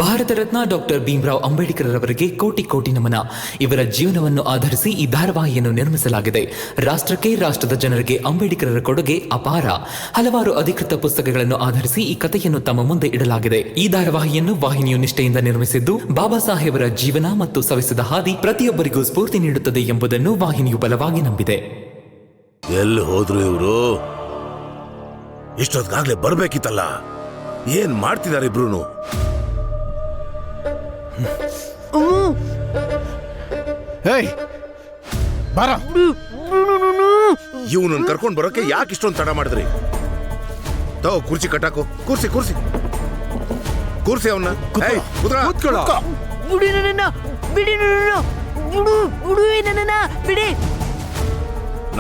Bharat Ratna doctor Bhimrao Ambedkar ಅವರಿಗೆ ಕೋಟಿ ಕೋಟಿ ನಮನ. ಇವರ ಜೀವನವನ್ನು ಆಧರಿಸಿ ಈ ಧಾರಾವಾಹಿಯನ್ನು ನಿರ್ಮಿಸಲಾಗಿದೆ. ರಾಷ್ಟ್ರಕ್ಕೆ, ರಾಷ್ಟ್ರದ ಜನರಿಗೆ ಅಂಬೇಡ್ಕರರ ಕೊಡುಗೆ ಅಪಾರ. ಹಲವಾರು ಅಧಿಕೃತ ಪುಸ್ತಕಗಳನ್ನು ಆಧರಿಸಿ ಈ ಕಥೆಯನ್ನು ತಮ್ಮ ಮುಂದೆ ಇಡಲಾಗಿದೆ. ಈ ಧಾರಾವಾಹಿಯನ್ನು ವಾಹಿನಿಯು ನಿಷ್ಠೆಯಿಂದ ನಿರ್ಮಿಸಿದ್ದು, ಬಾಬಾ ಸಾಹೇಬರ ಜೀವನ ಮತ್ತು ಸವೆಸಿದ ಹಾದಿ ಪ್ರತಿಯೊಬ್ಬರಿಗೂ ಸ್ಫೂರ್ತಿ ನೀಡುತ್ತದೆ ಎಂಬುದನ್ನು ವಾಹಿನಿಯು ಬಲವಾಗಿ ನಂಬಿದೆ. ಎಲ್ಲಿ ಹೋದ್ರು ಇವರು? ಇಷ್ಟೊತ್ತಾಗ್ಲೇ ಬರ್ಬೇಕಿತ್ತಲ್ಲ. ಏನ್ ಮಾಡ್ತಿದ್ದಾರೆ ಇಬ್ರು? ಇವನನ್ನು ಕರ್ಕೊಂಡ್ ಬರೋಕೆ ಯಾಕೆ ಇಷ್ಟೊಂದು ತಡ ಮಾಡಿದ್ರಿ? ತಗೋ ಕುರ್ಚಿ ಕಟ್ಟಾಕು. ಕುರ್ಸಿ ಕುರ್ಸಿ ಕುರ್ಸಿ ಅವನ್ನ.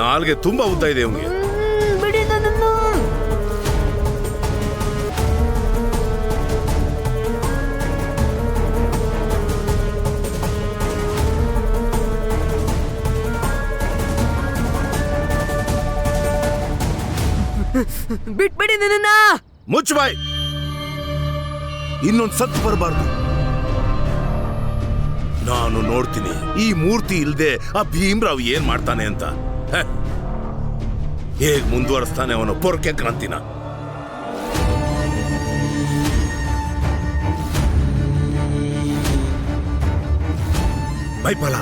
ನಾಲ್ಗೆ ತುಂಬಾ ಉದ್ದ ಇದೆ ಅವನಿಗೆ. ಬಿಟ್ಬಿಡಿ ನನ್ನ. ಮುಚ್ಚು ಬಾಯ್. ಇನ್ನೊಂದು ಸತ್ತು ಬರಬಾರ್ದು. ನಾನು ನೋಡ್ತೀನಿ ಈ ಮೂರ್ತಿ ಇಲ್ದೆ ಆ ಭೀಮರಾವ್ ಏನ್ ಮಾಡ್ತಾನೆ ಅಂತ. ಹೇಗ್ ಮುಂದುವರಿಸ್ತಾನೆ ಅವನು ಪೊರಕೆ ಕ್ರಾಂತಿನ. ಬೈಪಾಲ,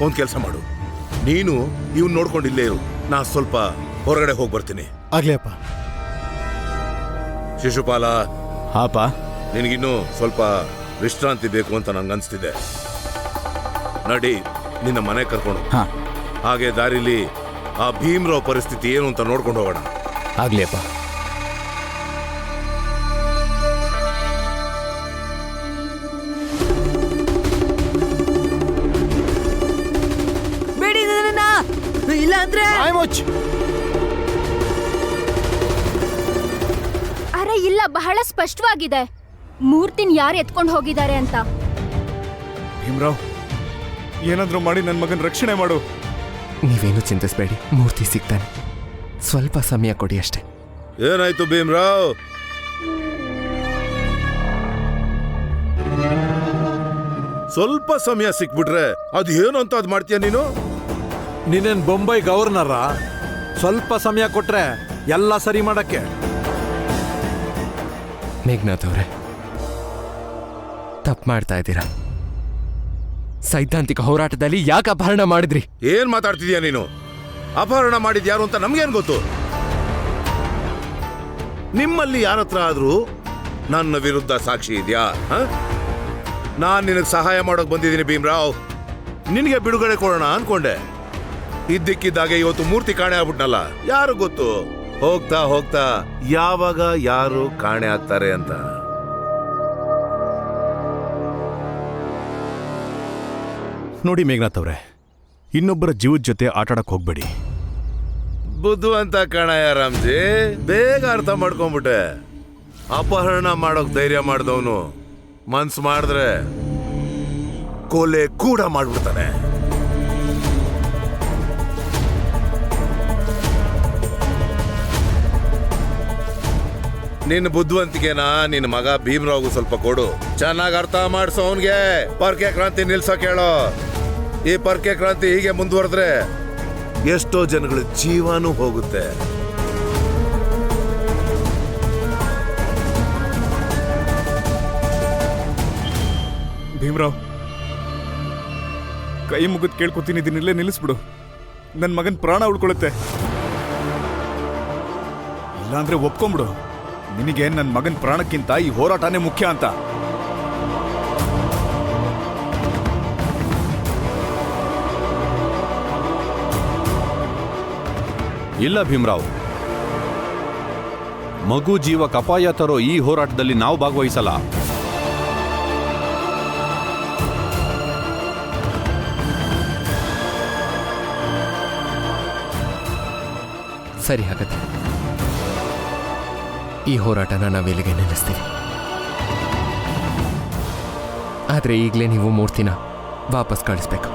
ಒಂದ್ ಕೆಲ್ಸ ಮಾಡು. ನೀನು ಇವ್ನ್ ನೋಡ್ಕೊಂಡಿಲ್ಲೇ ಇರು. ನಾ ಸ್ವಲ್ಪ ಹೊರಗಡೆ ಹೋಗಿ ಬರ್ತೀನಿ. ಆಗ್ಲಿ ಅಪ್ಪ. ಶಿಶುಪಾಲ. ಹಾಪ. ನಿನಗಿನ್ನೂ ಸ್ವಲ್ಪ ವಿಶ್ರಾಂತಿ ಬೇಕು ಅಂತ ನಂಗನ್ಸ್ತಿದೆ. ನಡಿ, ನಿನ್ನ ಮನೆ ಕರ್ಕೊಂಡು. ಹಾಗೆ ದಾರಿಲಿ ಆ ಭೀಮರಾವ್ ಪರಿಸ್ಥಿತಿ ಏನು ಅಂತ ನೋಡ್ಕೊಂಡು ಹೋಗೋಣ. ಆಗ್ಲಿ ಅಪ್ಪ. ಬೇಡಿ ನನ್ನ. ಇಲ್ಲ ಅಂದ್ರೆ ಅರೆ ಇಲ್ಲ, ಬಹಳ ಸ್ಪಷ್ಟವಾಗಿದೆ ಮೂರ್ತಿನ ಯಾರು ಎತ್ಕೊಂಡು ಹೋಗಿದ್ದಾರೆ ಅಂತ. ಭೀಮರಾವ್, ಏನಾದ್ರೂ ಮಾಡಿ ನನ್ನ ಮಗನ ರಕ್ಷಣೆ ಮಾಡು. ನೀವೇನು ಚಿಂತಿಸಬೇಡಿ, ಮೂರ್ತಿ ಸಿಗ್ತಾನೆ. ಸ್ವಲ್ಪ ಸಮಯ ಕೊಡಿ ಅಷ್ಟೇ. ಏನಾಯ್ತು ಭೀಮರಾವ್? ಸ್ವಲ್ಪ ಸಮಯ ಸಿಕ್ಬಿಟ್ರೆ ಅದು ಏನು ಅಂತ ಅದ್ ಮಾಡ್ತೀಯ ನೀನು? ನೀನೇನ್ ಬೊಂಬೈ ಗವರ್ನರ? ಸ್ವಲ್ಪ ಸಮಯ ಕೊಟ್ರೆ ಎಲ್ಲ ಸರಿ ಮಾಡಕ್ಕೆ. ಮೇಘನಾಥ್ ಅವರೇ, ತಪ್ಪು ಮಾಡ್ತಾ ಇದ್ದೀರಾ. ಸೈದ್ಧಾಂತಿಕ ಹೋರಾಟದಲ್ಲಿ ಯಾಕೆ ಅಪಹರಣ ಮಾಡಿದ್ರಿ? ಏನ್ ಮಾತಾಡ್ತಿದ್ಯಾ ನೀನು? ಅಪಹರಣ ಮಾಡಿದ್ ಯಾರು ಅಂತ ನಮ್ಗೇನ್ ಗೊತ್ತು? ನಿಮ್ಮಲ್ಲಿ ಯಾರತ್ರ ಆದ್ರೂ ನನ್ನ ವಿರುದ್ಧ ಸಾಕ್ಷಿ ಇದೆಯಾ? ನಾನ್ ನಿನಗೆ ಸಹಾಯ ಮಾಡೋಕ್ ಬಂದಿದ್ದೀನಿ ಭೀಮರಾವ್. ನಿನಗೆ ಬಿಡುಗಡೆ ಕೊಡೋಣ ಅನ್ಕೊಂಡೆ. ಇದ್ದಕ್ಕಿದ್ದಾಗೆ ಇವತ್ತು ಮೂರ್ತಿ ಕಾಣೆ ಆಗ್ಬಿಟ್ನಲ್ಲ. ಯಾರು ಗೊತ್ತು ಹೋಗ್ತಾ ಹೋಗ್ತಾ ಯಾವಾಗ ಯಾರು ಕಾಣೆ ಆಗ್ತಾರೆ ಅಂತ. ನೋಡಿ ಮೇಘನಾಥ್ ಅವ್ರೆ, ಇನ್ನೊಬ್ಬರ ಜೀವದ ಜೊತೆ ಆಟಾಡಕ್ ಹೋಗ್ಬೇಡಿ. ಬುದ್ಧಿವಂತ ಕಾಣಯ್ಯ ರಾಮ್ಜಿ, ಬೇಗ ಅರ್ಥ ಮಾಡ್ಕೊಂಡ್ಬಿಟ್ಟೆ. ಅಪಹರಣ ಮಾಡೋಕ್ ಧೈರ್ಯ ಮಾಡಿದವನು ಮನ್ಸು ಮಾಡಿದ್ರೆ ಕೊಲೆ ಕೂಡ ಮಾಡ್ಬಿಡ್ತಾನೆ. ನಿನ್ನ ಬುದ್ಧಿವಂತಿಕೆನ ನಿನ್ನ ಮಗ ಭೀಮರಾವ್ಗೂ ಸ್ವಲ್ಪ ಕೊಡು. ಚೆನ್ನಾಗಿ ಅರ್ಥ ಮಾಡಿಸೋ ಅವನ್ಗೆ. ಪರ್ಕೆ ಕ್ರಾಂತಿ ನಿಲ್ಸೋಕ್ ಹೇಳೋ. ಈ ಪರ್ಕೆ ಕ್ರಾಂತಿ ಹೀಗೆ ಮುಂದುವರೆದ್ರೆ ಎಷ್ಟೋ ಜನಗಳ ಜೀವನೂ ಹೋಗುತ್ತೆ. ಭೀಮರಾವ್, ಕೈ ಮುಗಿದ್ ಕೇಳ್ಕೊತೀನಿ, ಇದನ್ನೆಲ್ಲೇ ನಿಲ್ಲಿಸ್ಬಿಡು. ನನ್ನ ಮಗನ್ ಪ್ರಾಣ ಉಳ್ಕೊಳುತ್ತೆ. ಇಲ್ಲಾಂದ್ರೆ ಒಪ್ಕೊಂಬಿಡು, ನಿನಗೆ ನನ್ನ ಮಗನ್ ಪ್ರಾಣಕ್ಕಿಂತ ಈ ಹೋರಾಟನೇ ಮುಖ್ಯ ಅಂತ. ಇಲ್ಲ ಭೀಮರಾವ್, ಮಗು ಜೀವಕ್ಕೆ ಅಪಾಯ ತರೋ ಈ ಹೋರಾಟದಲ್ಲಿ ನಾವು ಭಾಗವಹಿಸಲ್ಲ. ಸರಿ, ಹಾಗಾದ್ರೆ ಈ ಹೋರಾಟನ ನಾವಿಲ್ಲಿಗೆ ನಿಲ್ಲಿಸ್ತೀವಿ. ಆದ್ರೆ ಈಗಲೇ ನೀವು ಮೂರ್ತಿನ ವಾಪಸ್ ಕಳಿಸ್ಬೇಕು.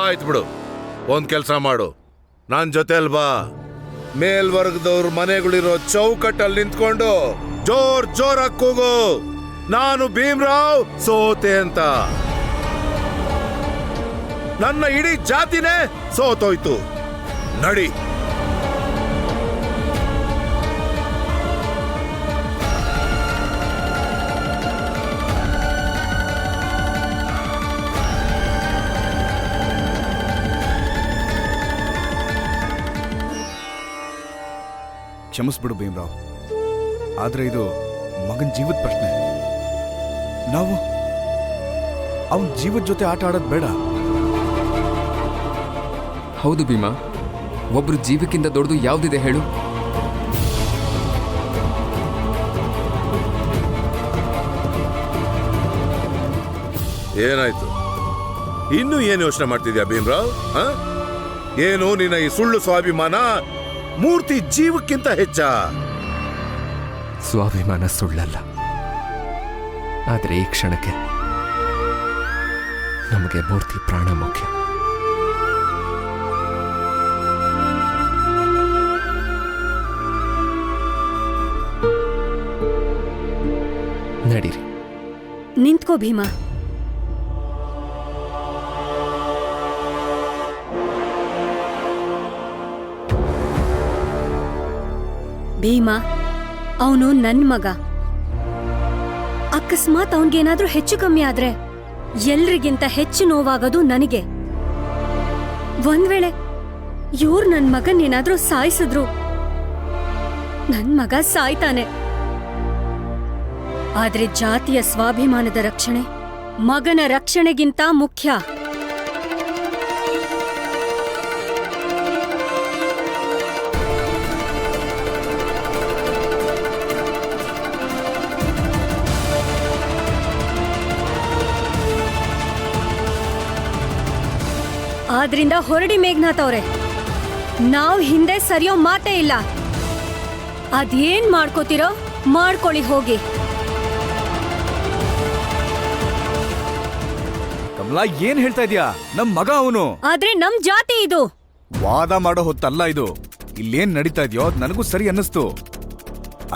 ಆಯ್ತು ಬಿಡು, ಒಂದ್ ಕೆಲ್ಸ ಮಾಡು, ನಾನ್ ಜೊತೆ ಅಲ್ವಾ. ಮೇಲ್ವರ್ಗದವ್ರ ಮನೆಗಳಿರೋ ಚೌಕಟ್ಟಲ್ಲಿ ನಿಂತ್ಕೊಂಡು ಜೋರಾಗಿ ಕೂಗು, ನಾನು ಭೀಮ್ರಾವ್ ಸೋತೆ ಅಂತ. ನನ್ನ ಇಡೀ ಜಾತಿನೇ ಸೋತೋಯ್ತು. ನಡಿ. ಕ್ಷಮಿಸ್ಬಿಡು ಭೀಮ್ರಾವ್, ಆದ್ರೆ ಇದು ಮಗನ್ ಜೀವದ ಪ್ರಶ್ನೆ. ನಾವು ಅವನ ಜೀವದ ಜೊತೆ ಆಟ ಆಡೋದು ಬೇಡ. ಹೌದು ಭೀಮಾ, ಒಬ್ರು ಜೀವಕ್ಕಿಂತ ದೊಡ್ಡದು ಯಾವುದಿದೆ ಹೇಳು? ಏನಾಯ್ತು? ಇನ್ನೂ ಏನು ಯೋಚನೆ ಮಾಡ್ತಿದ್ಯಾ ಭೀಮ್ರಾವ್? ಏನು ನಿನ್ನ ಈ ಸುಳ್ಳು ಸ್ವಾಭಿಮಾನ ಮೂರ್ತಿ ಜೀವಕ್ಕಿಂತ ಹೆಚ್ಚ? ಸ್ವಾಭಿಮಾನ ಸುಳ್ಳಲ್ಲ, ಆದರೆ ಈ ಕ್ಷಣಕ್ಕೆ ನಮಗೆ ಮೂರ್ತಿ ಪ್ರಾಣ ಮುಖ್ಯ. ನಡೀರಿ. ನಿಂತ್ಕೋ ಭೀಮಾ. ಭೀಮಾ, ಅವನು ನನ್ ಮಗ. ಅಕಸ್ಮಾತ್ ಅವನ್ಗೇನಾದ್ರೂ ಹೆಚ್ಚು ಕಮ್ಮಿ ಆದ್ರೆ ಎಲ್ರಿಗಿಂತ ಹೆಚ್ಚು ನೋವಾಗೋದು ನನಗೆ. ಒಂದ್ ವೇಳೆ ಇವ್ರು ನನ್ ಮಗನ್ ಏನಾದ್ರೂ ಸಾಯಿಸಿದ್ರು ನನ್ ಮಗ ಸಾಯ್ತಾನೆ. ಆದ್ರೆ ಜಾತಿಯ ಸ್ವಾಭಿಮಾನದ ರಕ್ಷಣೆ ಮಗನ ರಕ್ಷಣೆಗಿಂತ ಮುಖ್ಯ. ಆದ್ರಿಂದ ಹೊರಡಿ ಮೇಘನಾಥ್ ಅವ್ರೆ, ನಾವ್ ಹಿಂದೆ ಸರಿಯೋ ಮಾತೇ ಇಲ್ಲ. ಅದೇನ್ ಮಾಡ್ಕೋತಿರೋ ಮಾಡ್ಕೊಳ್ಳಿ ಹೋಗಿ. ಕಮಲಾ, ಏನ್ ಹೇಳ್ತಾ ಇದೀಯಾ? ನಮ್ ಮಗ ಅವನು. ಆದ್ರೆ ನಮ್ ಜಾತಿ ಇದು. ವಾದ ಮಾಡೋ ಹೊತ್ತಲ್ಲ ಇದು. ಇಲ್ಲೇನ್ ನಡೀತಾ ಇದೆಯೋ ಅದ್ ನನಗೂ ಸರಿ ಅನ್ನಿಸ್ತು.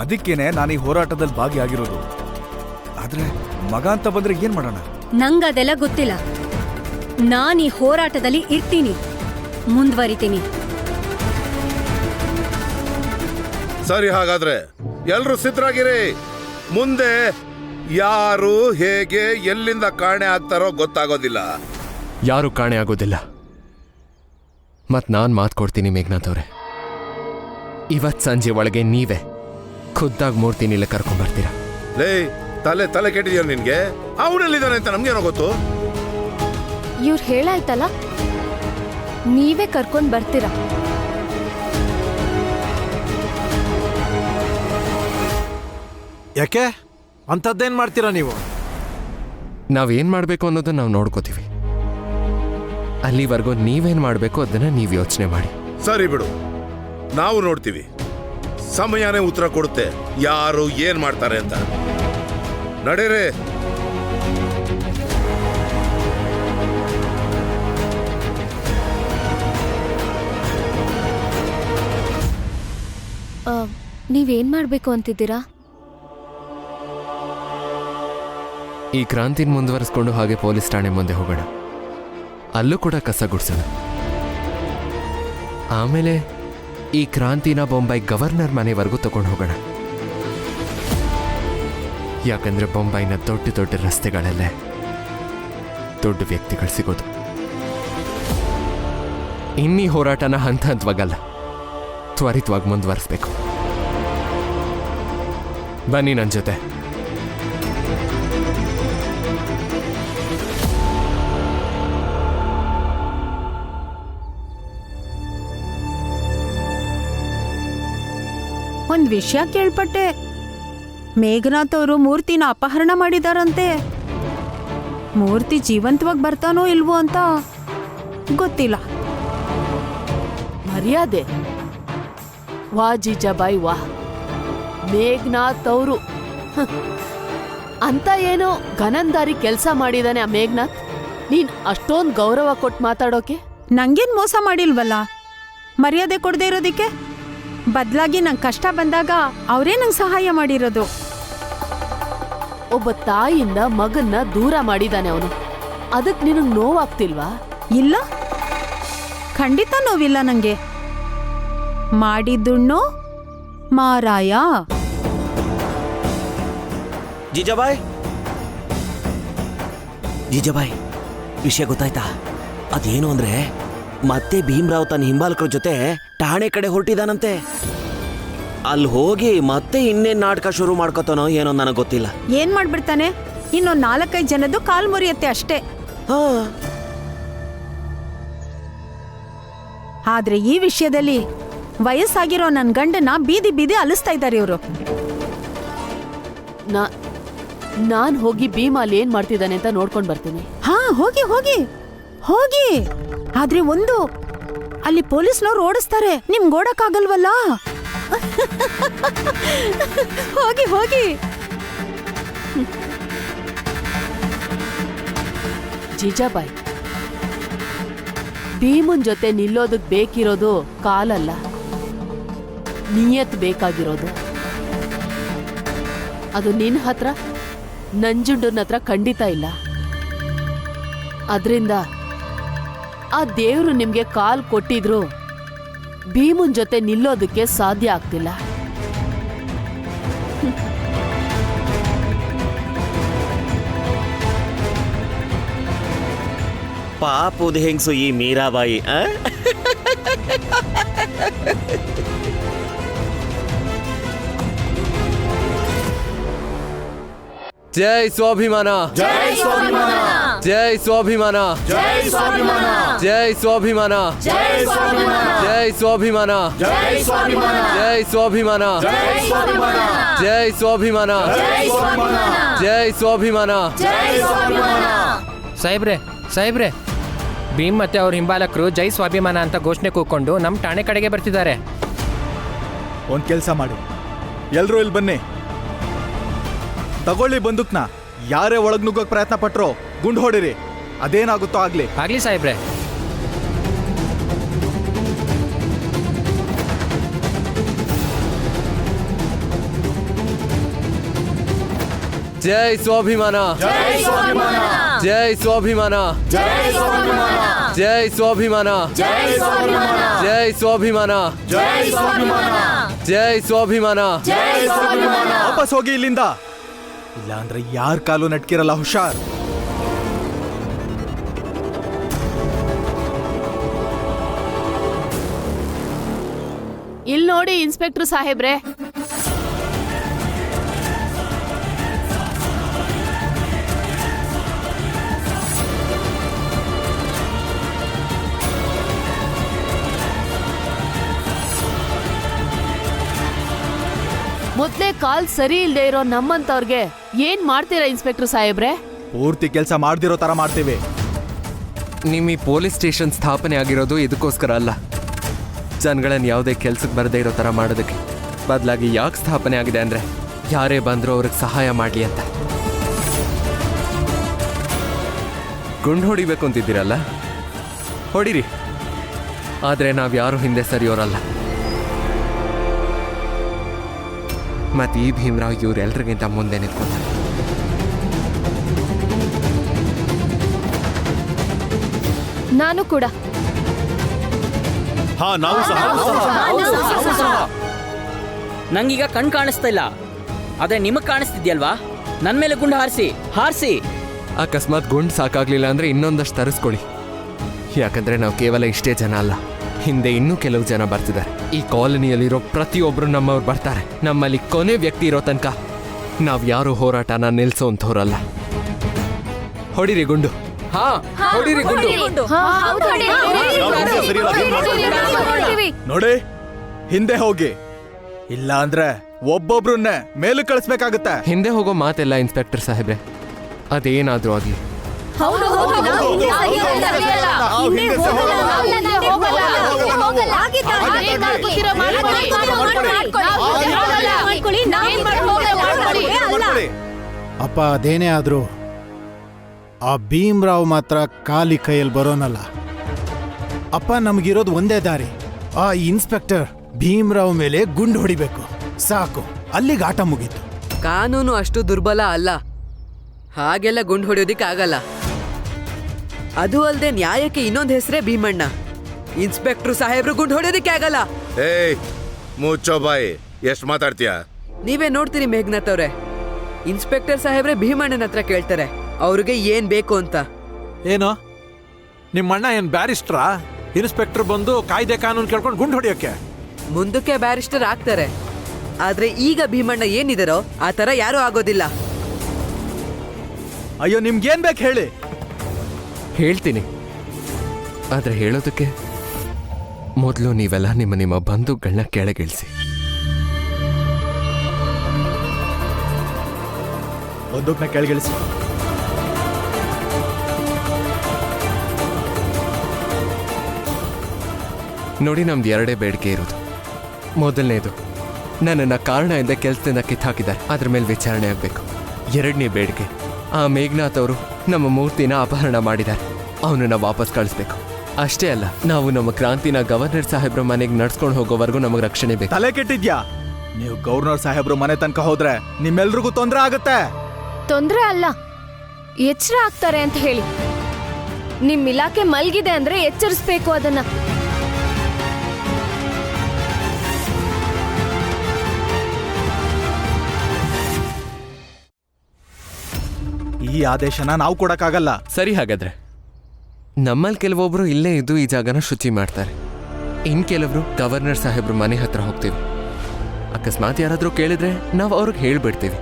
ಅದಕ್ಕೇನೆ ನಾನು ಈ ಹೋರಾಟದಲ್ಲಿ ಭಾಗಿಯಾಗಿರೋದು. ಆದ್ರೆ ಮಗ ಅಂತ ಬಂದ್ರೆ ಏನ್ ಮಾಡೋಣ? ನಂಗದೆಲ್ಲ ಗೊತ್ತಿಲ್ಲ. ನಾನ್ ಈ ಹೋರಾಟದಲ್ಲಿ ಇರ್ತೀನಿ, ಮುಂದುವರಿತೀನಿ. ಸರಿ, ಹಾಗಾದ್ರೆ ಎಲ್ರೂ ಸಿದ್ಧರಾಗಿರಿ. ಮುಂದೆ ಯಾರು ಹೇಗೆ ಎಲ್ಲಿಂದ ಕಾಣೆ ಆಗ್ತಾರೋ ಗೊತ್ತಾಗೋದಿಲ್ಲ. ಯಾರು ಕಾಣೆ ಆಗೋದಿಲ್ಲ. ಮತ್ ನಾನ್ ಮಾತು ಕೊಡ್ತೀನಿ ಮೇಘನಾಥ್ ಅವ್ರೆ, ಇವತ್ ಸಂಜೆ ಒಳಗೆ ನೀವೇ ಖುದ್ದಾಗಿ ಮೂರ್ತಿನಿಲ್ಲ ಕರ್ಕೊಂಡ್ಬರ್ತೀರಾ. ಲೇ, ತಲೆ ಕೆಟ್ಟಿದ್ಯೋ ನಿನ್ಗೆ? ಅವನೆಲ್ಲಿದ್ದಾನೆ ಅಂತ ನಮ್ಗೇನೋ ಗೊತ್ತು? ಇವ್ರು ಹೇಳಾಯ್ತಲ್ಲ, ನೀವೇ ಕರ್ಕೊಂಡ್ ಬರ್ತೀರಾ. ಯಾಕೆ ಅಂಥದ್ದೇನ್ ಮಾಡ್ತೀರಾ ನೀವು? ನಾವೇನ್ ಮಾಡ್ಬೇಕು ಅನ್ನೋದನ್ನ ನಾವು ನೋಡ್ಕೋತೀವಿ. ಅಲ್ಲಿವರೆಗೂ ನೀವೇನ್ ಮಾಡ್ಬೇಕು ಅದನ್ನ ನೀವು ಯೋಚನೆ ಮಾಡಿ. ಸರಿ ಬಿಡು, ನಾವು ನೋಡ್ತೀವಿ. ಸಮಯನೇ ಉತ್ತರ ಕೊಡುತ್ತೆ ಯಾರು ಏನ್ ಮಾಡ್ತಾರೆ ಅಂತ. ನಡೀರಿ. ನೀವೇನ್ ಮಾಡ್ಬೇಕು ಅಂತಿದ್ದೀರಾ? ಈ ಕ್ರಾಂತಿನ ಮುಂದುವರಿಸ್ಕೊಂಡು ಹಾಗೆ ಪೊಲೀಸ್ ಠಾಣೆ ಮುಂದೆ ಹೋಗೋಣ. ಅಲ್ಲೂ ಕೂಡ ಕಸ ಗುಡ್ಸೋಣ. ಆಮೇಲೆ ಈ ಕ್ರಾಂತಿನ ಬೊಂಬೈ ಗವರ್ನರ್ ಮನೆವರೆಗೂ ತಗೊಂಡು ಹೋಗೋಣ. ಯಾಕಂದ್ರೆ ಬೊಂಬೈನ ದೊಡ್ಡ ದೊಡ್ಡ ರಸ್ತೆಗಳಲ್ಲೇ ದೊಡ್ಡ ವ್ಯಕ್ತಿಗಳು ಸಿಗೋದು. ಇನ್ನೀ ಹೋರಾಟನ ಹಂತ ಹಂತವಾಗಲ್ಲ, ತ್ವರಿತವಾಗಿ ಮುಂದುವರಿಸ್ಬೇಕು. ಬನ್ನಿ ನನ್ನ ಜೊತೆ. ಒಂದ್ ವಿಷಯ ಕೇಳ್ಪಟ್ಟೆ. ಮೇಘನಾಥ್ ಅವರು ಮೂರ್ತಿನ ಅಪಹರಣ ಮಾಡಿದಾರಂತೆ. ಮೂರ್ತಿ ಜೀವಂತವಾಗಿ ಬರ್ತಾನೋ ಇಲ್ವೋ ಅಂತ ಗೊತ್ತಿಲ್ಲ. ಮರ್ಯಾದೆ ವಾ ಜೀಜಾಬಾಯಿ ವಾ. ಮೇಘನಾಥ್ ಅವರು ಅಂತ ಏನೋ ಗನಂದಾರಿ ಕೆಲಸ ಮಾಡಿದಾನೆ ಆ ಮೇಘನಾಥ್. ನೀನ್ ಅಷ್ಟೊಂದು ಗೌರವ ಕೊಟ್ಟು ಮಾತಾಡೋಕೆ? ನಂಗೇನ್ ಮೋಸ ಮಾಡಿಲ್ವಲ್ಲ ಮರ್ಯಾದೆ ಕೊಡದೆ ಇರೋದಿಕ್ಕೆ. ಬದಲಾಗಿ ನಂಗೆ ಕಷ್ಟ ಬಂದಾಗ ಅವರೇ ನಂಗೆ ಸಹಾಯ ಮಾಡಿರೋದು. ಒಬ್ಬ ತಾಯಿಯಿಂದ ಮಗನ್ನ ದೂರ ಮಾಡಿದಾನೆ ಅವನು. ಅದಕ್ ನಿನಗ್ ನೋವಾಗ್ತಿಲ್ವಾ? ಇಲ್ಲ, ಖಂಡಿತ ನೋವಿಲ್ಲ ನಂಗೆ. ಮಾಡಿದ್ದುಣ್ಣು ಮಾರಾಯ. ಜೀಜಾಬಾಯ್, ಜೀಜಾಬಾಯ್, ವಿಷಯ ಗೊತ್ತಾಯ್ತಾ? ಅದೇನು ಅಂದ್ರೆ ಮತ್ತೆ ಭೀಮ್ರಾವ್ ತನ್ನ ಹಿಂಬಾಲಕರ ಜೊತೆ ಠಾಣೆ ಕಡೆ ಹೊರಟಿದಾನಂತೆ. ಅಲ್ಲಿ ಹೋಗಿ ಮತ್ತೆ ಇನ್ನೇನ್ ನಾಟಕ ಶುರು ಮಾಡ್ಕೋತಾನೋ ಏನೋ ನನಗೆ ಗೊತ್ತಿಲ್ಲ. ಏನ್ ಮಾಡ್ಬಿಡ್ತಾನೆ? ಇನ್ನೊಂದು 4-5 ಜನದ್ದು ಕಾಲ್ ಮುರಿಯತ್ತೆ ಅಷ್ಟೇ. ಹಾ, ಆದ್ರೆ ಈ ವಿಷಯದಲ್ಲಿ ವಯಸ್ಸಾಗಿರೋ ನನ್ ಗಂಡನ ಬೀದಿ ಬೀದಿ ಅಲಿಸ್ತಾ ಇದ್ದಾರೆ ಇವರು. ನಾನ್ ಹೋಗಿ ಭೀಮಾಲಿ ಏನ್ ಮಾಡ್ತಿದ್ದಾನೆ ಅಂತ ನೋಡ್ಕೊಂಡ್ ಬರ್ತೀನಿ. ಹಾ, ಹೋಗಿ ಹೋಗಿ ಹೋಗಿ. ಆದ್ರೆ ಒಂದು, ಅಲ್ಲಿ ಪೊಲೀಸ್ನವ್ರು ಓಡಿಸ್ತಾರೆ, ನಿಮ್ಗೆ ಓಡಕ್ಕಾಗಲ್ವಲ್ಲ. ಹೋಗಿ ಹೋಗಿ. ಜೀಜಾಬಾಯ್, ಭೀಮನ್ ಜೊತೆ ನಿಲ್ಲೋದಕ್ ಬೇಕಿರೋದು ಕಾಲಲ್ಲ, ನಿಯತ್ ಬೇಕಾಗಿರೋದು. ಅದು ನಿನ್ ಹತ್ರ, ನಂಜುಂಡನ ಹತ್ರ ಖಂಡಿತ ಇಲ್ಲ. ಅದ್ರಿಂದ ಆ ದೇವ್ರು ನಿಮ್ಗೆ ಕಾಲ್ ಕೊಟ್ಟಿದ್ರು ಭೀಮನ್ ಜೊತೆ ನಿಲ್ಲೋದಕ್ಕೆ ಸಾಧ್ಯ ಆಗ್ತಿಲ್ಲ. ಪಾಪುದ ಹೆಂಗ್ಸು ಈ ಮೀರಾಬಾಯಿ. ಜೈ ಸ್ವಾಭಿಮಾನ, ಜೈ ಸ್ವಾಭಿಮಾನ, ಜೈ ಸ್ವಾಭಿಮಾನ, ಜೈ ಸ್ವಾಭಿಮಾನ, ಜೈ ಸ್ವಾಭಿಮಾನ, ಜೈ ಸ್ವಾಭಿಮಾನ, ಜೈ ಸ್ವಾಭಿಮಾನ, ಜೈ ಸ್ವಾಭಿಮಾನ, ಜೈ ಸ್ವಾಭಿಮಾನ, ಜೈ ಸ್ವಾಭಿಮಾನ, ಜೈ ಸ್ವಾಭಿಮಾನ, ಜೈ ಸ್ವಾಭಿಮಾನ, ಜೈ ಸ್ವಾಭಿಮಾನ. ಸಾಹೇಬ್ರೆ, ಭೀಮ್ ಮತ್ತೆ ಅವ್ರ ಹಿಂಬಾಲಕರು ಜೈ ಸ್ವಾಭಿಮಾನ ಅಂತ ಘೋಷಣೆ ಕೂಕೊಂಡು ನಮ್ಮ ಠಾಣೆ ಕಡೆಗೆ ಬರ್ತಿದ್ದಾರೆ. ಒಂದ್ ಕೆಲ್ಸ ಮಾಡಿ, ಎಲ್ರೂ ಇಲ್ಲಿ ಬನ್ನಿ. ತಗೊಳ್ಳಿ ಬಂದೂಕ್ನ. ಯಾರೇ ಒಳಗ್ ನುಗ್ಗೋಕ್ ಪ್ರಯತ್ನ ಪಟ್ರೋ ಗುಂಡು ಹೊಡಿರಿ. ಅದೇನಾಗುತ್ತೋ ಆಗ್ಲಿ. ಆಗ್ಲಿ ಸಾಹೇಬ್ರೆ. ಜೈ ಸ್ವಾಭಿಮಾನ, ಜೈ ಸ್ವಾಭಿಮಾನ, ಜೈ ಸ್ವಾಭಿಮಾನ, ಜೈ ಸ್ವಾಭಿಮಾನ, ಜೈ ಸ್ವಾಭಿಮಾನ, ಜೈ ಸ್ವಾಭಿಮಾನ, ಜೈ ಸ್ವಾಭಿಮಾನ, ಜೈ ಸ್ವಾಭಿಮಾನ, ಜೈ ಸ್ವಾಭಿಮಾನ, ಜೈ ಸ್ವಾಭಿಮಾನ. ವಾಪಸ್ ಹೋಗಿ ಇಲ್ಲಿಂದ, ಇಲ್ಲ ಅಂದ್ರೆ ಯಾರ ಕಾಲು ನಟ್ಕಿರಲ್ಲ. ಹುಷಾರ್. ಇಲ್ ನೋಡಿ ಇನ್ಸ್ಪೆಕ್ಟರ್ ಸಾಹೇಬ್ರೆ, ಮೊದ್ಲೇ ಕಾಲ್ ಸರಿ ಇಲ್ದೇ ಇರೋ ನಮ್ಮಂತವ್ರಿಗೆ ಏನ್ ಮಾಡ್ತೀರಾ ಇನ್ಸ್ಪೆಕ್ಟರ್ ಸಾಹೇಬ್ರೆ? ಪೂರ್ತಿ ಕೆಲಸ ಮಾಡ್ದಿರೋ ತರ ಮಾಡ್ತೀವಿ. ನಿಮ್ಮ ಈ ಪೊಲೀಸ್ ಸ್ಟೇಷನ್ ಸ್ಥಾಪನೆ ಆಗಿರೋದು ಇದಕ್ಕೋಸ್ಕರ ಅಲ್ಲ, ಜನಗಳನ್ನ ಯಾವುದೇ ಕೆಲ್ಸಕ್ಕೆ ಬರದೇ ಇರೋ ಥರ ಮಾಡೋದಕ್ಕೆ. ಬದಲಾಗಿ ಯಾಕೆ ಸ್ಥಾಪನೆ ಆಗಿದೆ ಅಂದರೆ ಯಾರೇ ಬಂದರೂ ಅವ್ರಿಗೆ ಸಹಾಯ ಮಾಡಲಿ ಅಂತ. ಗುಂಡು ಹೊಡಿಬೇಕು ಅಂತಿದ್ದೀರಲ್ಲ, ಹೊಡಿರಿ. ಆದರೆ ನಾವು ಯಾರೂ ಹಿಂದೆ ಸರಿಯೋರಲ್ಲ. ಮತ್ತು ಈ ಭೀಮ್ರಾವ್ ಇವರೆಲ್ಲರಿಗಿಂತ ಮುಂದೆ ನಿಂತ್ಕೊತಾರೆ. ನಾನು ಕೂಡ. ಹಾ, ನಾವು ಸಹ. ನಂಗೀಗ ಕಣ್ ಕಾಣಿಸ್ತಾ ಇಲ್ಲ, ಆದ್ರೆ ನಿಮಗ್ ಕಾಣಿಸ್ತಿದ್ಯಲ್ವಾ? ನನ್ ಮೇಲೆ ಗುಂಡು ಹಾರಿಸಿ. ಅಕಸ್ಮಾತ್ ಗುಂಡು ಸಾಕಾಗ್ಲಿಲ್ಲ ಅಂದ್ರೆ ಇನ್ನೊಂದಷ್ಟು ತರಿಸ್ಕೊಳ್ಳಿ. ಯಾಕಂದ್ರೆ ನಾವು ಕೇವಲ ಇಷ್ಟೇ ಜನ ಅಲ್ಲ, ಹಿಂದೆ ಇನ್ನೂ ಕೆಲವು ಜನ ಬರ್ತಿದ್ದಾರೆ. ಈ ಕಾಲೋನಿಯಲ್ಲಿರೋ ಪ್ರತಿಯೊಬ್ರು ನಮ್ಮವ್ರು ಬರ್ತಾರೆ. ನಮ್ಮಲ್ಲಿ ಕೊನೆ ವ್ಯಕ್ತಿ ಇರೋ ತನಕ ನಾವ್ ಯಾರು ಹೋರಾಟನ ನಿಲ್ಸೋಂಥವ್ರಲ್ಲ. ಹೊಡಿರಿ ಗುಂಡು. ಹಾ, ಹೊಡಿರಿ ಗುಂಡು. ನೋಡಿ, ಹಿಂದೆ ಹೋಗಿ, ಇಲ್ಲ ಅಂದ್ರೆ ಒಬ್ಬೊಬ್ರನ್ನೇ ಮೇಲೆ ಕಳಿಸ್ಬೇಕಾಗುತ್ತೆ. ಹಿಂದೆ ಹೋಗೋ ಮಾತೆಲ್ಲ ಇನ್ಸ್ಪೆಕ್ಟರ್ ಸಾಹೇಬ್ರೆ, ಅದೇನಾದ್ರೂ ಆಗ್ಲಿ. ಅಪ್ಪ, ಅದೇನೇ ಆದ್ರೂ ಆ ಭೀಮ್ರಾವ್ ಮಾತ್ರ ಖಾಲಿ ಕೈಯಲ್ಲಿ ಬರೋನಲ್ಲ. ಅಪ್ಪ, ನಮಗಿರೋದು ಒಂದೇ ದಾರಿ. ಆ ಇನ್ಸ್ಪೆಕ್ಟರ್ ಭೀಮ್ರಾವ್ ಮೇಲೆ ಗುಂಡು ಹೊಡಿಬೇಕು, ಸಾಕು, ಅಲ್ಲಿಗೆ ಆಟ ಮುಗೀತು. ಕಾನೂನು ಅಷ್ಟು ದುರ್ಬಲ ಅಲ್ಲ, ಹಾಗೆಲ್ಲ ಗುಂಡು ಹೊಡೆಯೋದಿಕ್ಕಾಗಲ್ಲ. ಅದು ಅಲ್ಲದೆ ನ್ಯಾಯಕ್ಕೆ ಇನ್ನೊಂದು ಹೆಸರೇ ಭೀಮಣ್ಣ. ಇನ್ಸ್ಪೆಕ್ಟರ್ ಸಾಹೇಬ್ರು ಗುಂಡು ಹೊಡೆಯೋದಿಕ್ಕೆ ಆಗಲ್ಲ. ಏಯ್ ಮುಚ್ಚೋ ಬಾಯಿ, ಎಷ್ಟು ಮಾತಾಡ್ತೀಯ? ನೀವೇ ನೋಡ್ತೀರಿ ಮೇಘನಾಥ್ ಅವ್ರೆ, ಇನ್ಸ್ಪೆಕ್ಟರ್ ಸಾಹೇಬ್ರೆ ಭೀಮಣ್ಣನ ಹತ್ರ ಕೇಳ್ತಾರೆ ಅವ್ರಿಗೆ ಏನ್ ಬೇಕು ಅಂತ. ಏನು ನಿಮ್ಮಣ್ಣ ಏನ್ ಬ್ಯಾರಿಸ್ಟ್ರಾ? ಇನ್ಸ್ಪೆಕ್ಟರ್ ಬಂದು ಕಾಯ್ದೆ ಕಾನೂನು ಕೇಳ್ಕೊಂಡು ಗುಂಡು ಹೊಡಿಯೋಕೆ? ಮುಂದಕ್ಕೆ ಬ್ಯಾರಿಸ್ಟರ್ ಆಗ್ತಾರೆ, ಆದ್ರೆ ಈಗ ಭೀಮಣ್ಣ ಏನಿದಾರೋ ಆ ತರ ಯಾರೂ ಆಗೋದಿಲ್ಲ. ಅಯ್ಯೋ ನಿಮ್ಗೇನ್ ಬೇಕು ಹೇಳಿ. ಹೇಳ್ತೀನಿ, ಆದ್ರೆ ಹೇಳೋದಕ್ಕೆ ಮೊದಲು ನೀವೆಲ್ಲ ನಿಮ್ಮ ಬಂಧುಗಳನ್ನ ಕೆಳಗಿಳಿಸಿ. ಬಂದೂಕ್ನ ಕೆಳಗಿಳಿಸಿ. ನೋಡಿ, ನಮ್ದು ಎರಡೇ ಬೇಡಿಕೆ ಇರೋದು. ಮೊದಲನೇದು, ನನ್ನನ್ನು ಕಾರಣದಿಂದ ಕೆಲಸದಿಂದ ಕಿತ್ತಾಕಿದ್ದಾರೆ, ಅದ್ರ ಮೇಲೆ ವಿಚಾರಣೆ ಆಗಬೇಕು. ಎರಡನೇ ಬೇಡಿಕೆ, ಆ ಮೇಘನಾಥ್ ಅವರು ನಮ್ಮ ಮೂರ್ತಿನ ಅಪಹರಣ ಮಾಡಿದ್ದಾರೆ, ಅವನನ್ನ ವಾಪಸ್ ಕಳಿಸ್ಬೇಕು. ಅಷ್ಟೇ ಅಲ್ಲ, ನಾವು ನಮ್ಮ ಕ್ರಾಂತಿನ ಗವರ್ನರ್ ಸಾಹೇಬ್ರ ಮನೆಗೆ ನಡ್ಸ್ಕೊಂಡು ಹೋಗೋವರೆಗೂ ನಮಗೆ ರಕ್ಷಣೆ ಬೇಕು. ತಲೆ ಕೆಟ್ಟಿದ್ಯಾ? ನೀವು ಗವರ್ನರ್ ಸಾಹೇಬ್ರು ಮನೆ ತನಕ ಹೋದ್ರೆ ನಿಮ್ಮೆಲ್ರಿಗೂ ತೊಂದರೆ ಆಗುತ್ತೆ. ತೊಂದರೆ ಅಲ್ಲ, ಎಚ್ಚರ ಆಗ್ತಾರೆ ಅಂತ ಹೇಳಿ. ನಿಮ್ ಇಲಾಖೆ ಮಲ್ಗಿದೆ ಅಂದ್ರೆ ಎಚ್ಚರಿಸ್ಬೇಕು ಅದನ್ನ. ಈ ಆದೇಶನ ನಾವು ಕೊಡಕ್ಕಾಗಲ್ಲ. ಸರಿ, ಹಾಗಾದ್ರೆ ನಮ್ಮಲ್ಲಿ ಕೆಲವೊಬ್ರು ಇಲ್ಲೇ ಇದ್ದು ಈ ಜಾಗನ ಶುಚಿ ಮಾಡ್ತಾರೆ, ಇನ್ ಕೆಲವರು ಗವರ್ನರ್ ಸಾಹೇಬ್ರ ಮನೆ ಹತ್ರ ಹೋಗ್ತೀವಿ. ಅಕಸ್ಮಾತ್ ಯಾರಾದ್ರೂ ಕೇಳಿದ್ರೆ ನಾವು ಅವ್ರಿಗೆ ಹೇಳ್ಬಿಡ್ತೀವಿ,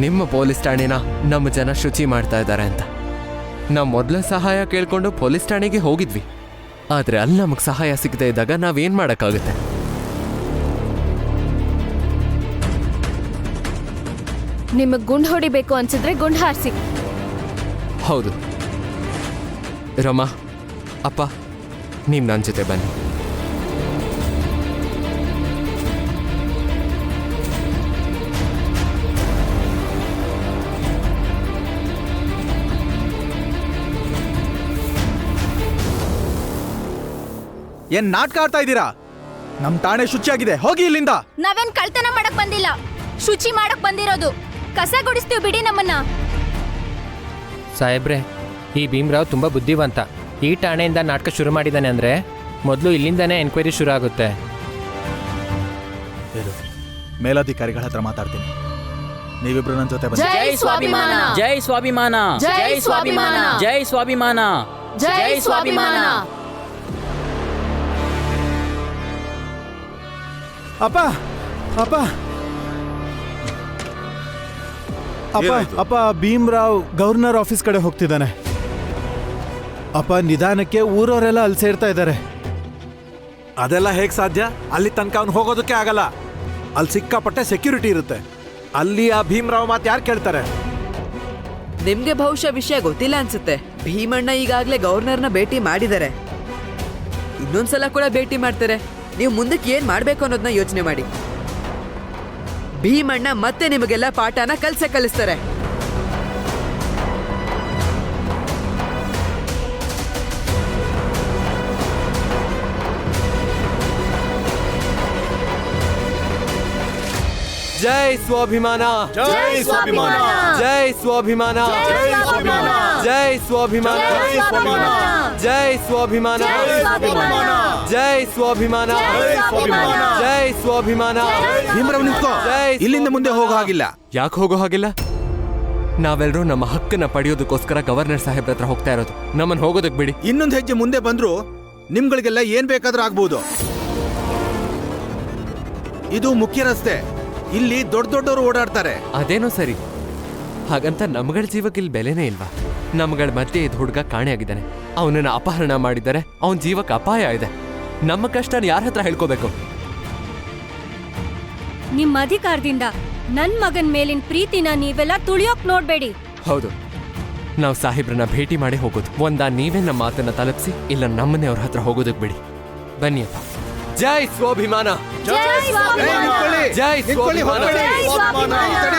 ನಿಮ್ಮ ಪೊಲೀಸ್ ಠಾಣೆನ ನಮ್ಮ ಜನ ಶುಚಿ ಮಾಡ್ತಾ ಇದ್ದಾರೆ ಅಂತ. ನಾವು ಮೊದಲ ಸಹಾಯ ಕೇಳ್ಕೊಂಡು ಪೊಲೀಸ್ ಠಾಣೆಗೆ ಹೋಗಿದ್ವಿ, ಆದ್ರೆ ಅಲ್ಲಿ ನಮಗೆ ಸಹಾಯ ಸಿಗದೆ ಇದ್ದಾಗ ನಾವೇನ್ ಮಾಡಕ್ಕಾಗುತ್ತೆ? ನಿಮಗ್ ಗುಂಡು ಹೊಡಿಬೇಕು ಅನ್ಸಿದ್ರೆ ಗುಂಡು ಹಾರಿಸಿ. ಹೌದು ರಮಾ, ಅಪ್ಪ, ನೀವು ನನ್ನ ಜೊತೆ ಬನ್ನಿ. ಏನ್ ನಾಟಕ ಆಡ್ತಾ ಇದ್ದೀರಾ? ನಮ್ ಠಾಣೆ ಶುಚಿಯಾಗಿದೆ, ಹೋಗಿ ಇಲ್ಲಿಂದ. ನಾವೇನ್ ಕಳ್ತನ ಮಾಡಕ್ ಬಂದಿಲ್ಲ, ಶುಚಿ ಮಾಡಕ್ ಬಂದಿರೋದು. ಕಸ ಗುಡಿಸ್ತೀವಿ, ಬಿಡಿ ನಮ್ಮನ್ನ. ಸಾಹೇಬ್ರೆ, ಈ ಭೀಮ್ರಾವ್ ತುಂಬಾ ಬುದ್ಧಿವಂತ. ಈ ಠಾಣೆಯಿಂದ ನಾಟಕ ಶುರು ಮಾಡಿದಾನೆ ಅಂದ್ರೆ ಮೊದಲು ಇಲ್ಲಿಂದಾನೇ ಎನ್ಕ್ವೈರಿ ಶುರು ಆಗುತ್ತೆ. ಮೇಲಧಿಕಾರಿಗಳ ಹತ್ರ ಮಾತಾಡ್ತೀನಿ, ನೀವಿಬ್ರು ನನ್ನ ಜೊತೆ ಬನ್ನಿ. ಜೈ ಸ್ವಾಭಿಮಾನ, ಜೈ ಸ್ವಾಭಿಮಾನ, ಜೈ ಸ್ವಾಭಿಮಾನ, ಜೈ ಸ್ವಾಭಿಮಾನ, ಜೈ ಸ್ವಾಭಿಮಾನ. ಅಪ್ಪ ಅಪ್ಪ ಅಪ್ಪ ಅಪ್ಪ ಭೀಮ್ರಾವ್ ಗವರ್ನರ್ ಆಫೀಸ್ ಕಡೆ ಹೋಗ್ತಿದ್ದಾನೆ. ಅಪ್ಪ ನಿಧಾನಕ್ಕೆ ಊರವರೆಲ್ಲ ಅಲ್ಲಿ ಸೇರ್ತಾ ಇದ್ದಾರೆ. ಅದೆಲ್ಲ ಹೇಗ್ ಸಾಧ್ಯ? ಅಲ್ಲಿ ತನಕ ಅವ್ನು ಹೋಗೋದಕ್ಕೆ ಆಗಲ್ಲ. ಅಲ್ಲಿ ಸಿಕ್ಕಾಪಟ್ಟೆ ಸೆಕ್ಯೂರಿಟಿ ಇರುತ್ತೆ. ಅಲ್ಲಿ ಆ ಭೀಮ್ರಾವ್ ಮಾತು ಯಾರು ಕೇಳ್ತಾರೆ? ನಿಮ್ಗೆ ಬಹುಶಃ ವಿಷಯ ಗೊತ್ತಿಲ್ಲ ಅನ್ಸುತ್ತೆ. ಭೀಮಣ್ಣ ಈಗಾಗ್ಲೇ ಗವರ್ನರ್ನ ಭೇಟಿ ಮಾಡಿದ್ದಾರೆ, ಇನ್ನೊಂದ್ಸಲ ಕೂಡ ಭೇಟಿ ಮಾಡ್ತಾರೆ. ನೀವು ಮುಂದಕ್ಕೆ ಏನ್ ಮಾಡ್ಬೇಕು ಅನ್ನೋದನ್ನ ಯೋಚನೆ ಮಾಡಿ. ಭೀಮಣ್ಣ ಮತ್ತೆ ನಿಮಗೆಲ್ಲ ಪಾಠನ ಕಲಿಸ್ತಾರೆ. ಜೈ ಸ್ವಾಭಿಮಾನ, ಜೈ ಸ್ವಾಭಿಮಾನ, ಜೈ ಸ್ವಾಭಿಮಾನ, ಜೈ ಸ್ವಾಭಿಮಾನ, ಜೈ ಸ್ವಾಭಿಮಾನ, ಜೈ ಸ್ವಾಭಿಮಾನ, ಜೈ ಸ್ವಾಭಿಮಾನ, ಜೈ ಸ್ವಾಭಿಮಾನ. ಭೀಮ್ರಾವ್ ನಿಂತ್ಕೋ, ಇಲ್ಲಿಂದ ಮುಂದೆ ಹೋಗೋ ಹಾಗಿಲ್ಲ. ಯಾಕೆ ಹೋಗೋ ಹಾಗಿಲ್ಲ? ನಾವೆಲ್ಲರೂ ನಮ್ಮ ಹಕ್ಕನ್ನ ಪಡೆಯೋದಕ್ಕೋಸ್ಕರ ಗವರ್ನರ್ ಸಾಹೇಬ್ರ ಹತ್ರ ಹೋಗ್ತಾ ಇರೋದು. ನಮ್ಮನ್ನು ಹೋಗೋದಕ್ಕೆ ಬಿಡಿ. ಇನ್ನೊಂದು ಹೆಜ್ಜೆ ಮುಂದೆ ಬಂದ್ರು ನಿಮ್ಗಳಿಗೆಲ್ಲ ಏನ್ ಬೇಕಾದ್ರೂ ಆಗ್ಬಹುದು. ಇದು ಮುಖ್ಯ ರಸ್ತೆ, ಇಲ್ಲಿ ದೊಡ್ಡವರು ಓಡಾಡ್ತಾರೆ. ಅದೇನೋ ಸರಿ, ಹಾಗಂತ ನಮ್ಗಳ ಜೀವಕ್ಕೆ ಇಲ್ಲಿ ಬೆಲೆನೇ ಇಲ್ವಾ? ನಮ್ಗಳ ಮಧ್ಯೆ ಇದು ಹುಡುಗ ಕಾಣೆಯಾಗಿದ್ದಾನೆ, ಅವನನ್ನ ಅಪಹರಣ ಮಾಡಿದ್ದಾರೆ, ಅವನ ಜೀವಕ್ಕೆ ಅಪಾಯ ಇದೆ. ನಮ್ಮ ಕಷ್ಟನ ಯಾರ ಹತ್ರ ಹೇಳ್ಕೋಬೇಕು? ನಿಮ್ ಅಧಿಕಾರದಿಂದ ನನ್ ಮಗನ್ ಮೇಲಿನ ಪ್ರೀತಿನ ನೀವೆಲ್ಲ ತುಳಿಯೋಕ್ ನೋಡ್ಬೇಡಿ. ಹೌದು, ನಾವು ಸಾಹೇಬ್ರನ್ನ ಭೇಟಿ ಮಾಡಿ ಹೋಗೋದು. ಒಂದ ನೀವೇ ನಮ್ಮ ಮಾತನ್ನ ತಲುಪಿಸಿ, ಇಲ್ಲ ನಮ್ಮನ್ನೇ ಅವ್ರ ಹತ್ರ ಹೋಗೋದಕ್ಕೆ ಬಿಡಿ. ಬನ್ನಿ ಅಪ್ಪ. ಜೈ ಸ್ವಾಭಿಮಾನ, ಜೈ ಸ್ವಾಭಿಮಾನ, ಜೈ ಸ್ವಾಭಿಮಾನ,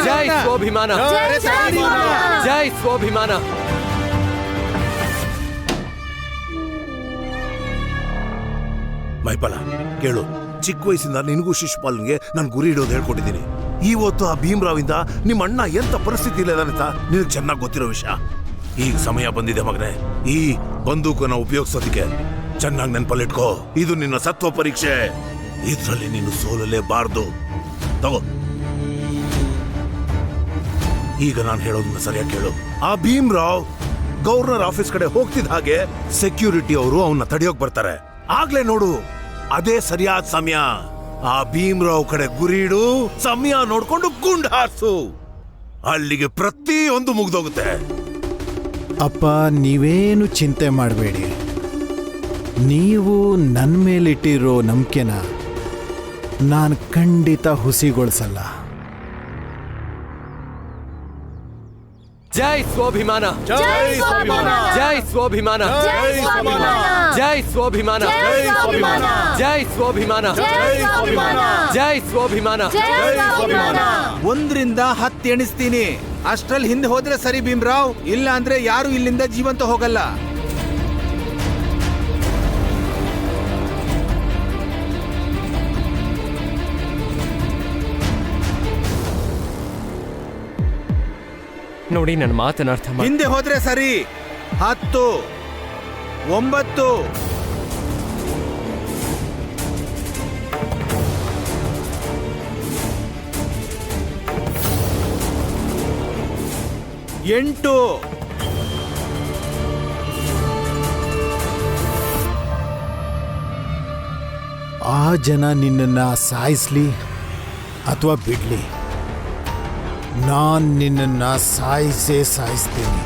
ಜೈ ಸ್ವಾಭಿಮಾನ, ಜೈ ಸ್ವಾಭಿಮಾನ. ಮೈಪಲ ಕೇಳು, ಚಿಕ್ಕ ವಯಸ್ಸಿಂದ ನಿನಗೂ ಶಿಶುಪಾಲನ್ಗೆ ನಾನು ಗುರಿ ಇಡೋದು ಹೇಳ್ಕೊಟ್ಟಿದ್ದೀನಿ. ಇವತ್ತು ಆ ಭೀಮ್ರಾವಿಂದ ನಿಮ್ಮ ಅಣ್ಣ ಎಂತ ಪರಿಸ್ಥಿತಿ ಇಲ್ಲ ಅಂತ ನಿನಗೆ ಚೆನ್ನಾಗಿ ಗೊತ್ತಿರೋ ವಿಷಯ. ಈಗ ಸಮಯ ಬಂದಿದೆ ಮಗನೇ, ಈ ಬಂದೂಕನ್ನ ಉಪಯೋಗಿಸೋದಕ್ಕೆ. ಚೆನ್ನಾಗಿ ನೆನಪಲ್ಲಿಟ್ಕೋ, ಇದು ನಿನ್ನ ಸತ್ವ ಪರೀಕ್ಷೆ. ಇದರಲ್ಲಿ ನೀನು ಸೋಲಲೇಬಾರ್ದು. ತಗೋ, ಈಗ ನಾನು ಹೇಳೋದನ್ನ ಸರಿಯಾಗಿ ಕೇಳು. ಆ ಭೀಮ್ರಾವ್ ಗವರ್ನರ್ ಆಫೀಸ್ ಕಡೆ ಹೋಗ್ತಿದ್ದ ಹಾಗೆ ಸೆಕ್ಯೂರಿಟಿ ಅವರು ಅವನ್ನ ತಡೆಯೋಕ್ ಬರ್ತಾರೆ. ಆಗ್ಲೇ ನೋಡು, ಅದೇ ಸರಿಯಾದ ಸಮಯ. ಆ ಭೀಮ್ರಾವ್ ಕಡೆ ಗುರಿ ಇಡು, ಸಮಯ ನೋಡ್ಕೊಂಡು ಗುಂಡ್ ಹಾರಿಸು. ಅಲ್ಲಿಗೆ ಪ್ರತಿಯೊಂದು ಮುಗ್ದೋಗುತ್ತೆ. ಅಪ್ಪ, ನೀವೇನು ಚಿಂತೆ ಮಾಡಬೇಡಿ. ನೀವು ನನ್ನ ಮೇಲಿಟ್ಟಿರೋ ನಂಬಿಕೆನ ನಾನು ಖಂಡಿತ ಹುಸಿಗೊಳಿಸಲ್ಲ. ಜೈ ಸ್ವಾಭಿಮಾನ, ಜೈ ಸ್ವಾಭಿಮಾನ, ಜೈ ಸ್ವಾಭಿಮಾನ, ಜೈ ಸ್ವಾಭಿಮಾನ, ಜೈ ಸ್ವಾಭಿಮಾನ, ಜೈ ಸ್ವಾಭಿಮಾನ, ಜೈ ಸ್ವಾಭಿಮಾನ, ಜೈ ಸ್ವಾಭಿಮಾನ, ಜೈ ಸ್ವಾಭಿಮಾನ, ಜೈ ಸ್ವಾಭಿಮಾನ. 1ರಿಂದ 10 ಎಣಿಸ್ತೀನಿ. ಅಷ್ಟ್ರಲ್ಲಿ ಹಿಂದೆ ಹೋದ್ರೆ ಸರಿ ಭೀಮ್ರಾವ್, ಇಲ್ಲ ಅಂದ್ರೆ ಯಾರು ಇಲ್ಲಿಂದ ಜೀವಂತ ಹೋಗಲ್ಲ. ನೋಡಿ ನನ್ನ ಮಾತನ್ನ ಅರ್ಥ ಮಾಡಿ. ಹಿಂದೆ ಹೋದ್ರೆ ಸರಿ. 10, 9, 8. ಆ ಜನ ನಿನ್ನನ್ನು ಸಾಯಿಸ್ಲಿ ಅಥವಾ ಬಿಡ್ಲಿ, ನಾನು ನಿನ್ನನ್ನು ಸಾಯಿಸ್ತೀನಿ.